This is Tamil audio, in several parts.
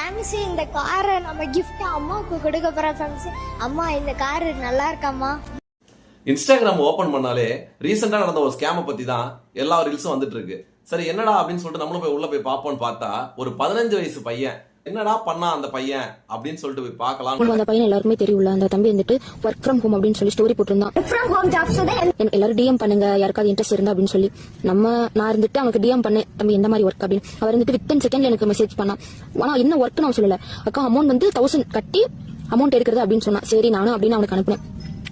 ஃபேன்சி இந்த காரை நம்ம கிஃப்ட் அம்மாவுக்கு கொடுக்க போற ஃபேன்சி. அம்மா இந்த கார் நல்லா இருக்காம்மா. இன்ஸ்டாகிராம் ஓபன் பண்ணாலே ரீசெண்டா நடந்த ஒரு ஸ்கேமை பத்தி தான் எல்லா ரீல்ஸும் வந்துட்டு இருக்கு. சரி என்னடா அப்படின்னு சொல்லிட்டு நம்மளும் போய் உள்ள போய் பார்ப்போம்னு பார்த்தா ஒரு 15 வயசு பையன் என்னடா பண்ணா அந்த பையன் அப்படின்னு சொல்லிட்டு போய் பார்க்கலாம். அந்த பையன் எல்லாருமே தெரியும்ல, அந்த தம்பி வந்துட்டு ஒர்க் ஃப்ரம் ஹோம் அப்படின்னு சொல்லி ஸ்டோரி போட்டிருந்தான். எல்லாரும் டிஎம் பண்ணுங்க யாருக்காவது இன்ட்ரெஸ்ட் இருந்தா அப்படின்னு சொல்லி. நான் இருந்துட்டு அவனுக்கு டிஎம் பண்ணேன், தம்பி எந்த மாதிரி ஒர்க் அப்படின்னு. அவர் வந்துட்டு வித்தின் செகண்ட்ல எனக்கு மெசேஜ் பண்ணான். ஆனா என்ன ஒர்க் நான் சொல்லல, அக்கா அமௌண்ட் வந்து 1000 கட்டி அமௌண்ட் எடுக்கிறது அப்படின்னு சொன்னா. சரி நானும் அப்படின்னு அவனுக்கு அனுப்புனேன்.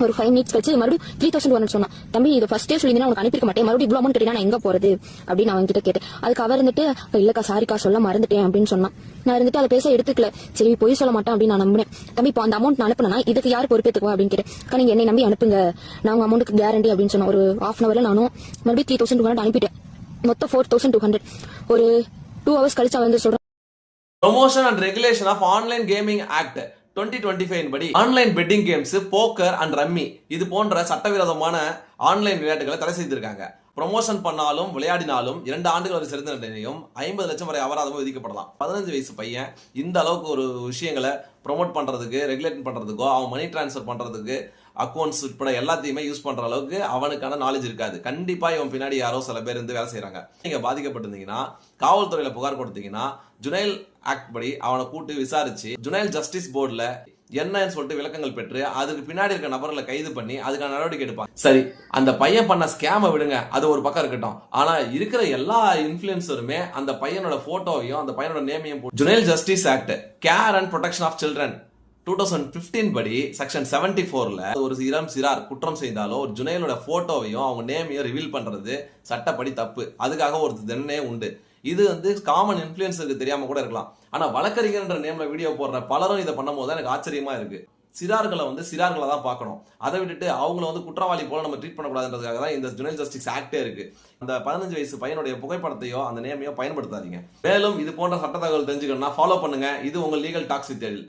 ஒரு 5 மினிட்ஸ் கழிச்சு மறுபடியும் 3100 சொன்னா. தம்பி இது ஃபர்ஸ்டே சொல்லியிருந்தா உனக்கு அனுப்பிருக்க மாட்டேன், மறுபடியும் இவ்வளவு அமௌண்ட் கட்டினா நான் எங்க போறது அப்படின்னு அவன் கிட்ட கேட்டேன். அதுக்கு அவர் இருந்துட்டு இல்லக்கா சாரிக்கா சொல்ல மறந்துட்டேன் அப்படின்னு சொன்னான். நான் இருந்துட்டு அதை பேச எடுத்துக்கல. சரி பொய் சொல்ல மாட்டேன் அப்படின்னு நான் நம்பினேன். தம்பி இப்போ அந்த அமௌண்ட் நான் அனுப்புனா இதுக்கு யார் பொறுப்பேற்றுக்குவா அப்படின்னு கேட்டேன். நீங்க என்னை நம்பி அனுப்புங்க, நான் உங்க அமௌண்ட்டுக்கு கேரண்டி அப்படின்னு சொன்னேன். ஒரு ½ ஹவர்ல நானும் மறுபடியும் 3200 அனுப்பிட்டேன். மொத்தம் 4200. ஒரு 2 ஹவர்ஸ் கழிச்சு அவன் வந்து சொல்றான். Promotion and regulation of online gaming act 2025 படி online betting games, poker and rummy இது போன்ற சட்டவிரோதமான ஆன்லைன் விளையாட்டுகளை தடை செய்திருக்காங்க. ப்ரொமோஷன் பண்ணாலும் விளையாடினாலும் 2 ஆண்டுகள் வரை சிறந்த தண்டனையும் 50 லட்சம் வரை அபராதமும் விதிக்கப்படலாம். 15 வயசு பையன் இந்த அளவுக்கு ஒரு விஷயங்களை ப்ரொமோட் பண்றதுக்கு, ரெகுலேட் பண்றதுக்கோ, அவன் மணி டிரான்ஸ்ஃபர் பண்றதுக்கு, அக்கௌண்ட்ஸ் உட்பட எல்லாத்தையுமே யூஸ் பண்ற அளவுக்கு அவனுக்கான நாலேஜ் இருக்காது. கண்டிப்பா இவன் பின்னாடி யாரோ சில பேர் இருந்து வேலை செய்யறாங்க. நீங்க பாதிக்கப்பட்டிருந்தீங்கன்னா காவல்துறையில புகார் கொடுத்தீங்கன்னா ஜுனைல் ஆக்ட் படி அவனை கூட்டு விசாரிச்சு ஜுனைல் ஜஸ்டிஸ் போர்டுல என்னன்னு சொல்லிட்டு விளக்கங்கள் பெற்று அதுக்கு பின்னாடி இருக்க நபர்களை கைது பண்ணி அதுக்கான நடவடிக்கை எடுப்பாங்க. சரி அந்த பையன் பண்ண ஸ்கேமை விடுங்க, அது ஒரு பக்கம் இருக்கட்டும். ஆனா இருக்கிற எல்லா இன்ஃபுளுசருமே அந்த பையனோட போட்டோவையும் அந்த பையனோட நேமையும் juvenile justice act care and protection of children 2015 படி செக்ஷன் 74ல ஒரு இளம் சிறார் குற்றம் செய்தாலோ ஒரு ஜுனைலோட போட்டோவையும் அவங்க நேமையும் ரிவீல் பண்றது சட்டப்படி தப்பு. அதுக்காக ஒரு தண்டனை உண்டு. இது வந்து காமன் இன்ஃபுளுசருக்கு தெரியாம கூட இருக்கலாம். ஆனா வழக்கறிஞர்ன்ற நேம்ல வீடியோ போடுற பலரும் இதை பண்ணும் போது எனக்கு ஆச்சரியமா இருக்கு. சிறார்களை வந்து சிறார்களை தான் பார்க்கணும். அதை விட்டுட்டு அவங்கள வந்து குற்றவாளி போல நம்ம ட்ரீட் பண்ணக்கூடாதுன்றதுக்காக தான் இந்த ஜுனைல் ஜஸ்டிஸ் ஆக்டே இருக்கு. அந்த 15 வயசு பையனுடைய புகைப்படத்தையோ அந்த நேமையோ பயன்படுத்தாதீங்க. மேலும் இது போன்ற சட்ட தகவல் தெரிஞ்சுக்கணும்னா ஃபாலோ பண்ணுங்க. இது உங்க லீகல் டாக்ஸ் வித் எழில்.